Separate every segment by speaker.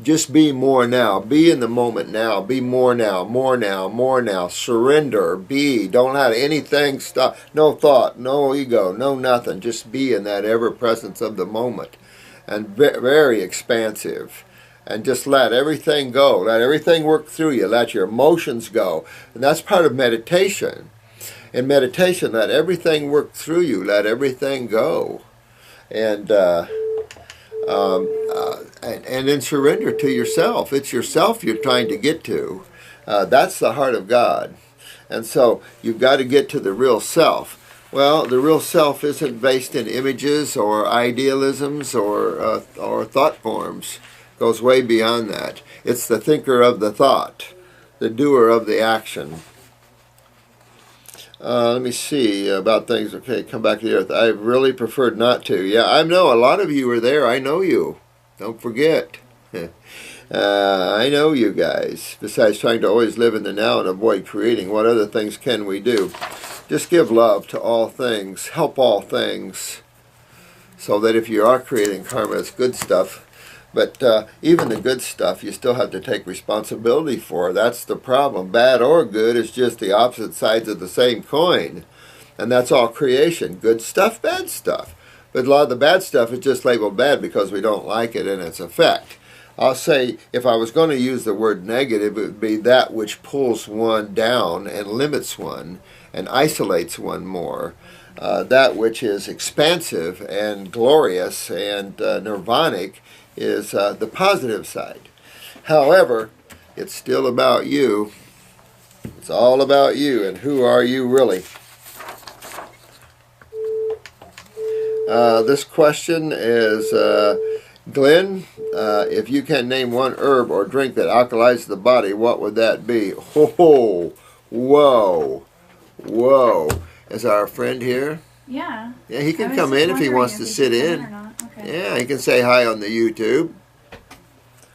Speaker 1: Just be more now. Be in the moment now. Be more now, more now, more now. Surrender. Be. Don't let anything stop. No thought, no ego, no nothing. Just be in that ever presence of the moment. And very expansive. And just let everything go. Let everything work through you. Let your emotions go. And that's part of meditation. In meditation, let everything work through you. Let everything go. And then surrender to yourself. It's yourself you're trying to get to. That's the heart of God. And so you've got to get to the real self. Well, the real self isn't based in images or idealisms or thought forms. It goes way beyond that. It's the thinker of the thought, the doer of the action. Let me see about things. Okay, come back to the earth. I really preferred not to. Yeah, I know a lot of you were there. I know you. Don't forget. I know you guys. Besides trying to always live in the now and avoid creating, what other things can we do? Just give love to all things. Help all things. So that if you are creating karma, it's good stuff. But even the good stuff, you still have to take responsibility for. That's the problem. Bad or good is just the opposite sides of the same coin. And that's all creation. Good stuff, bad stuff. But a lot of the bad stuff is just labeled bad because we don't like it and its effect. I'll say, if I was going to use the word negative, it would be that which pulls one down and limits one and isolates one more. That which is expansive and glorious and nirvanic is the positive side. However, it's still about you. It's all about you, and who are you really? This question is, Glenn, if you can name one herb or drink that alkalizes the body, what would that be? Oh, whoa, whoa. Is our friend here?
Speaker 2: Yeah.
Speaker 1: Yeah, he can come in if he wants to sit in. Okay. Yeah, he can say hi on the YouTube.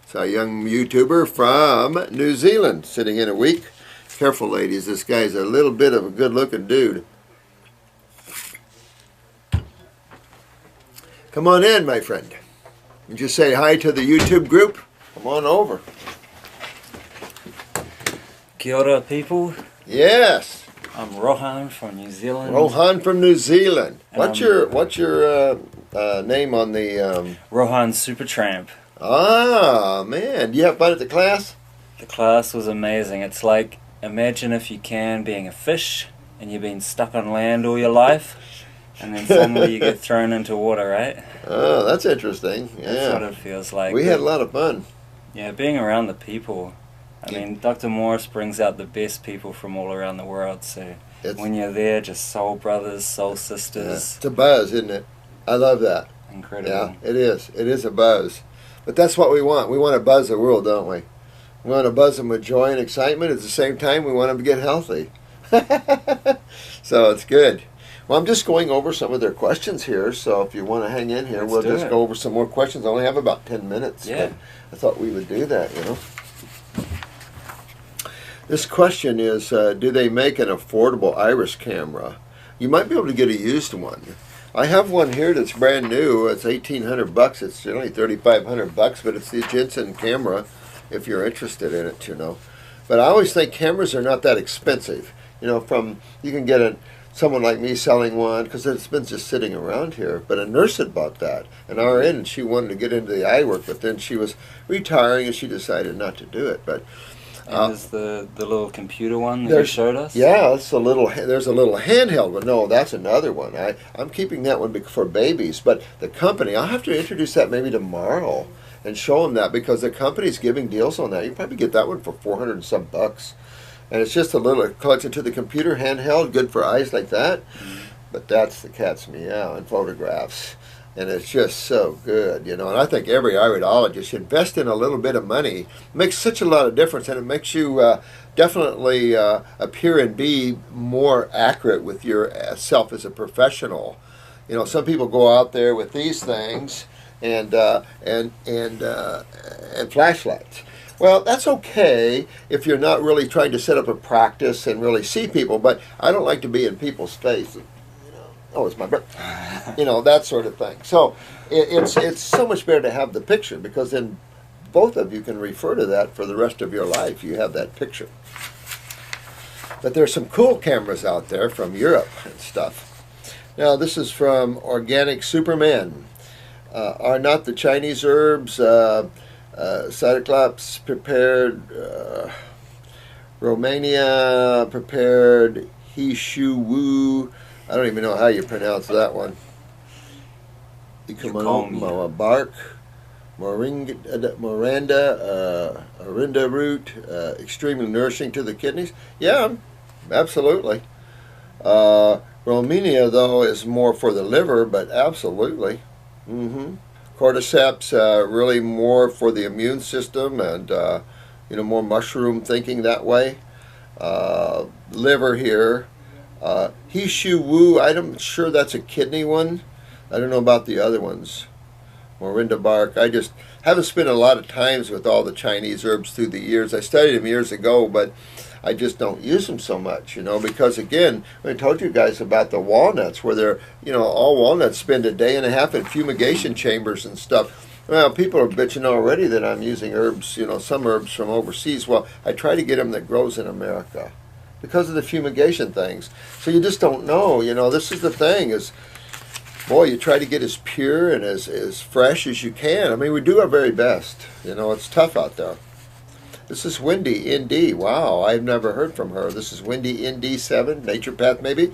Speaker 1: It's a young YouTuber from New Zealand sitting in a week. Careful, ladies. This guy's a little bit of a good-looking dude. Come on in, my friend. And just say hi to the YouTube group. Come on over.
Speaker 3: Kia ora, people.
Speaker 1: Yes.
Speaker 3: I'm Rohan from New Zealand.
Speaker 1: Rohan from New Zealand. What's your name on the...
Speaker 3: Rohan Supertramp.
Speaker 1: Ah, man. Do you have fun at the class?
Speaker 3: The class was amazing. It's like, imagine if you can being a fish and you've been stuck on land all your life and then suddenly you get thrown into water, right?
Speaker 1: Oh, that's interesting. Yeah.
Speaker 3: That's what it feels like.
Speaker 1: We had a lot of fun.
Speaker 3: Yeah, being around the people. I mean, Dr. Morris brings out the best people from all around the world, so when you're there, just soul brothers, soul sisters.
Speaker 1: Yeah. It's a buzz, isn't it? I love that.
Speaker 3: Incredible.
Speaker 1: Yeah, it is. It is a buzz. But that's what we want. We want to buzz the world, don't we? We want to buzz them with joy and excitement. At the same time, we want them to get healthy. So it's good. Well, I'm just going over some of their questions here, so if you want to hang in here, we'll just go over some more questions. I only have about 10 minutes.
Speaker 3: Yeah.
Speaker 1: I thought we would do that, you know. This question is, do they make an affordable iris camera? You might be able to get a used one. I have one here that's brand new. It's $1,800. It's only $3,500, but it's the Jensen camera if you're interested in it, you know. But I always think cameras are not that expensive. You know, you can get someone like me selling one because it's been just sitting around here. But a nurse had bought that, an RN, and she wanted to get into the eye work, but then she was retiring and she decided not to do it. But
Speaker 3: and there's the little computer one that you showed us?
Speaker 1: Yeah, there's a little handheld one. No, that's another one. I'm keeping that one for babies. But the company, I'll have to introduce that maybe tomorrow and show them that because the company's giving deals on that. You can probably get that one for $400 and some bucks. And it's just a little, it plugs into the computer, handheld, good for eyes like that. Mm-hmm. But that's the cat's meow in photographs. And it's just so good, you know. And I think every iridologist should invest in a little bit of money. It makes such a lot of difference, and it makes you definitely appear and be more accurate with yourself as a professional. You know, some people go out there with these things and flashlights. Well, that's okay if you're not really trying to set up a practice and really see people, but I don't like to be in people's face. Oh, it's my breath. You know, that sort of thing. So it's so much better to have the picture because then both of you can refer to that for the rest of your life. You have that picture. But there's some cool cameras out there from Europe and stuff. Now this is from Organic Superman. Are not the Chinese herbs Cyclops prepared, Romania prepared, Hishu Wu, I don't even know how you pronounce that one. Bark, Morinda, Arinda root, extremely nourishing to the kidneys. Yeah, absolutely. Romania, though, is more for the liver, but absolutely. Cordyceps, really more for the immune system and, more mushroom thinking that way. Liver here. Hishu Wu, I'm sure that's a kidney one. I don't know about the other ones. Morinda bark. I just haven't spent a lot of times with all the Chinese herbs through the years. I studied them years ago, but I just don't use them so much, because again, I told you guys about the walnuts, where they're, all walnuts spend a day and a half in fumigation chambers and stuff. Well, people are bitching already that I'm using herbs, some herbs from overseas. Well, I try to get them that grows in America because of the fumigation things. So you just don't know, this is the thing is, boy, you try to get as pure and as fresh as you can. I mean, we do our very best. It's tough out there. This is Wendy ND. Wow, I've never heard from her. This is Wendy ND7, Naturopath maybe.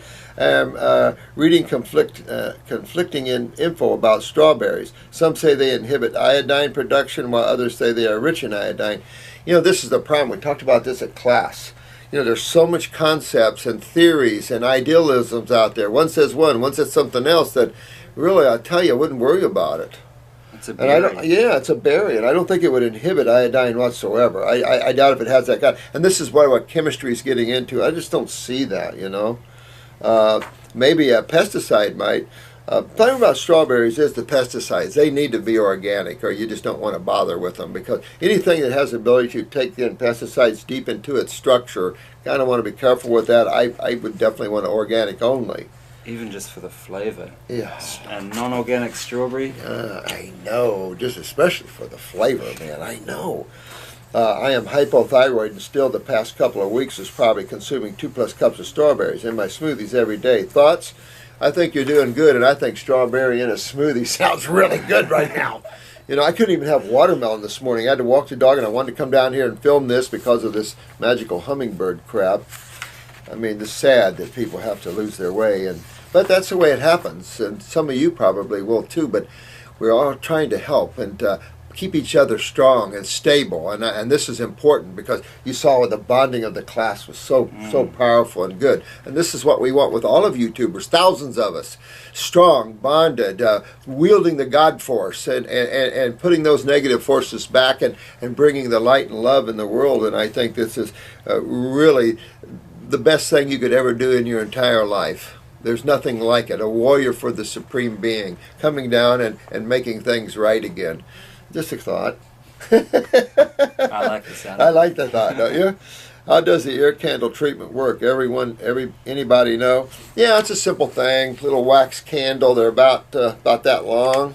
Speaker 1: Reading conflicting info about strawberries. Some say they inhibit iodine production, while others say they are rich in iodine. This is the problem. We talked about this at class. There's so much concepts and theories and idealisms out there. One says one says something else that really, I tell you, I wouldn't worry about it.
Speaker 3: It's a berry.
Speaker 1: It's a berry, and I don't think it would inhibit iodine whatsoever. I doubt if it has that kind. And this is what chemistry is getting into. I just don't see that, Maybe a pesticide might. The thing about strawberries is the pesticides. They need to be organic, or you just don't want to bother with them, because anything that has the ability to take in pesticides deep into its structure, kind of want to be careful with that. I would definitely want organic only.
Speaker 3: Even just for the flavor.
Speaker 1: Yeah.
Speaker 3: And non-organic strawberry.
Speaker 1: I know, just especially for the flavor, man. I know. I am hypothyroid, and still the past couple of weeks is probably consuming 2+ cups of strawberries in my smoothies every day. Thoughts? I think you're doing good, and I think strawberry in a smoothie sounds really good right now. I couldn't even have watermelon this morning. I had to walk the dog, and I wanted to come down here and film this because of this Magickal Hummingbrd crap. I mean, it's sad that people have to lose their way, but that's the way it happens, and some of you probably will too. But we're all trying to help and keep each other strong and stable, and this is important, because you saw the bonding of the class was so powerful and good. And this is what we want with all of YouTubers, thousands of us, strong, bonded, wielding the God force and putting those negative forces back and bringing the light and love in the world. And I think this is really the best thing you could ever do in your entire life. There's nothing like it. A warrior for the Supreme Being, coming down and making things right again. Just a thought.
Speaker 3: I like the sound.
Speaker 1: I like the thought, don't you? How does the ear candle treatment work? Anybody know? Yeah, it's a simple thing. Little wax candle. They're about that long.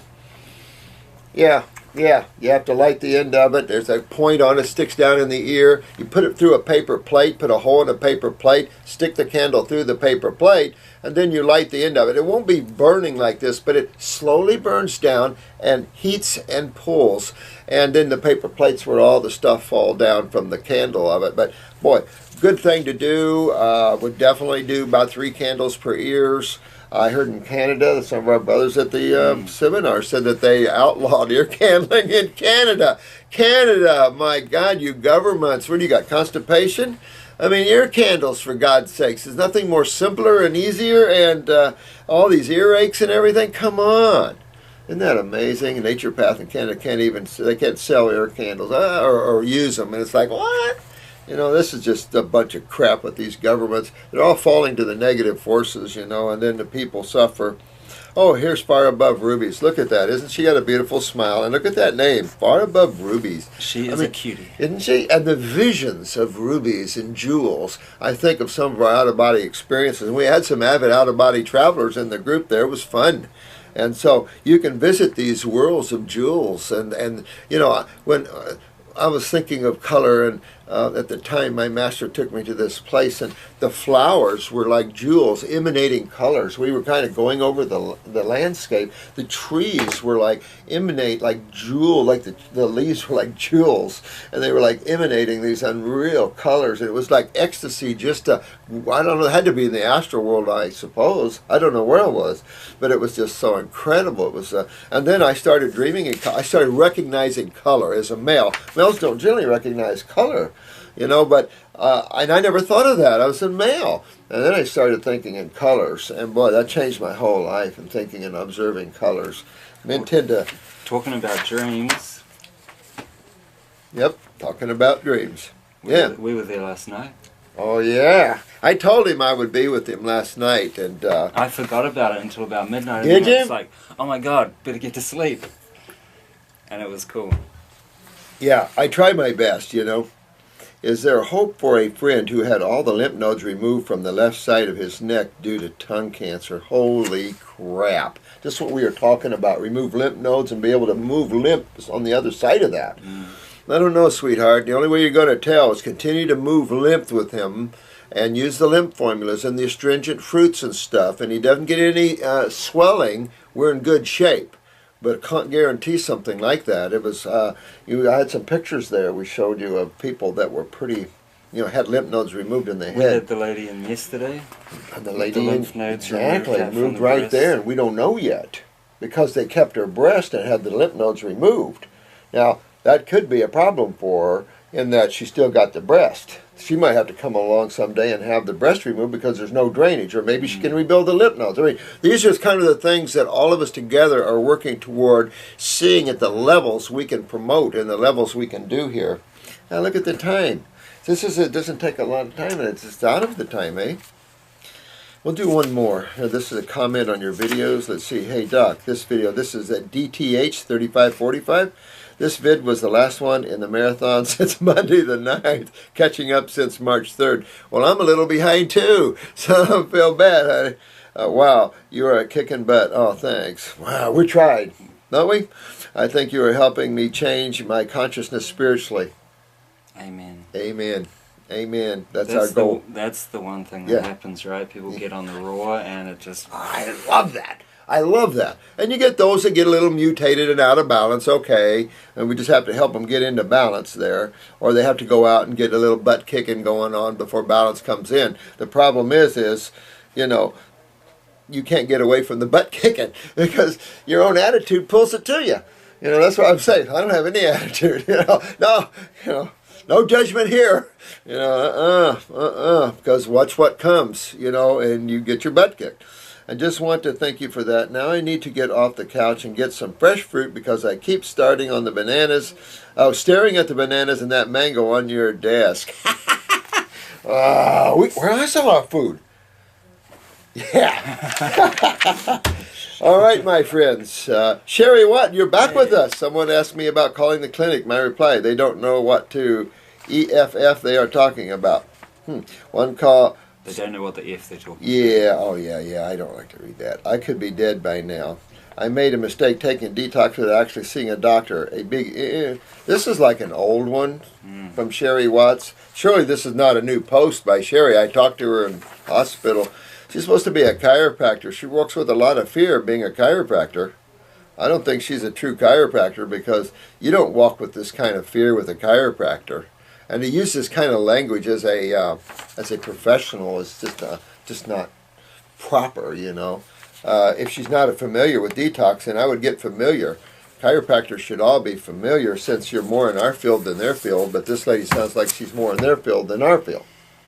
Speaker 1: Yeah. You have to light the end of it. There's a point on it, sticks down in the ear. You put it through a paper plate, put a hole in a paper plate, stick the candle through the paper plate, and then you light the end of it. It won't be burning like this, but it slowly burns down and heats and pulls. And then the paper plate's where all the stuff fall down from the candle of it. But boy, good thing to do. Would definitely do about 3 candles per ears. I heard in Canada, some of our brothers at the seminar said that they outlawed ear candling in Canada. Canada, my God, you governments. What do you got, constipation? I mean, ear candles, for God's sakes. There's nothing more simpler and easier, and all these earaches and everything. Come on. Isn't that amazing? Naturopath in Canada can't sell ear candles or use them. And it's like, what? This is just a bunch of crap with these governments. They're all falling to the negative forces, and then the people suffer. Oh, here's Far Above Rubies. Look at that. Isn't she got a beautiful smile? And look at that name, Far Above Rubies.
Speaker 3: She is a cutie.
Speaker 1: Isn't she? And the visions of rubies and jewels. I think of some of our out-of-body experiences. And we had some avid out-of-body travelers in the group there. It was fun. And so you can visit these worlds of jewels. And you know, when I was thinking of color, and at the time my master took me to this place, and the flowers were like jewels emanating colors. We were kind of going over the landscape. The trees were like emanate like jewel, like the leaves were like jewels, and they were like emanating these unreal colors. And it was like ecstasy. Just I don't know, it had to be in the astral world, I suppose. I don't know where it was, but it was just so incredible. It was, and then I started dreaming. I started recognizing color as a male. Males don't generally recognize color, you know, but and I never thought of that. I was a male. And then I started thinking in colors, and boy, that changed my whole life, and thinking and observing colors. Men tend to...
Speaker 3: Talking about dreams.
Speaker 1: Yep, talking about dreams. Yeah.
Speaker 3: We were there last night.
Speaker 1: Oh, yeah. I told him I would be with him last night, and...
Speaker 3: I forgot about it until about midnight.
Speaker 1: Did you?
Speaker 3: It's like, oh my God, better get to sleep. And it was cool.
Speaker 1: Yeah, I try my best, you know. Is there hope for a friend who had all the lymph nodes removed from the left side of his neck due to tongue cancer? Holy crap. Just what we were talking about. Remove lymph nodes and be able to move lymph on the other side of that. I don't know, sweetheart. The only way you're going to tell is continue to move lymph with him and use the lymph formulas and the astringent fruits and stuff. And he doesn't get any swelling, we're in good shape. But I can't guarantee something like that. It was, I had some pictures there we showed you of people that were pretty, you know, had lymph nodes removed in the head.
Speaker 3: We had the lady in yesterday.
Speaker 1: And the lady,
Speaker 3: lymph nodes
Speaker 1: exactly, moved
Speaker 3: the
Speaker 1: right
Speaker 3: breast.
Speaker 1: there, and we don't know yet. Because they kept her breast and had the lymph nodes removed. Now, that could be a problem for her in that she still got the breast. She might have to come along someday and have the breast removed because there's no drainage, or maybe she can rebuild the lymph nodes. I mean, these are kind of the things that all of us together are working toward seeing at the levels we can promote and the levels we can do here. Now look at the time. It doesn't take a lot of time, and it's just out of the time, eh? We'll do one more. This is a comment on your videos. Let's see. Hey, Doc, this is at DTH 3545. This vid was the last one in the marathon since Monday the 9th, catching up since March 3rd. Well, I'm a little behind too, so I don't feel bad, honey. Wow, you are a kicking butt. Oh, thanks. Wow, we tried, don't we? I think you are helping me change my consciousness spiritually.
Speaker 3: Amen.
Speaker 1: Amen. Amen. That's our goal.
Speaker 3: That's the one thing that happens, right? People get on the raw, and it just...
Speaker 1: I love that. I love that. And you get those that get a little mutated and out of balance, okay, and we just have to help them get into balance there, or they have to go out and get a little butt kicking going on before balance comes in. The problem is, you know, you can't get away from the butt kicking because your own attitude pulls it to you. You know, that's what I'm saying. I don't have any attitude, no judgment here, because watch what comes, and you get your butt kicked. I just want to thank you for that. Now I need to get off the couch and get some fresh fruit because I keep starting on the bananas. I was staring at the bananas and that mango on your desk. Where's all our food? Yeah. All right, my friends. Sherry Watt, you're back with us. Someone asked me about calling the clinic. My reply, they don't know what to EFF they are talking about. One call...
Speaker 3: They don't know what the F they're talking about.
Speaker 1: Yeah, I don't like to read that. I could be dead by now. I made a mistake taking detox without actually seeing a doctor. This is like an old one from Sherry Watts. Surely this is not a new post by Sherry. I talked to her in hospital. She's supposed to be a chiropractor. She works with a lot of fear being a chiropractor. I don't think she's a true chiropractor because you don't walk with this kind of fear with a chiropractor. And to use this kind of language as a professional is just not proper, If she's not familiar with detoxing, I would get familiar. Chiropractors should all be familiar since you're more in our field than their field, but this lady sounds like she's more in their field than our field.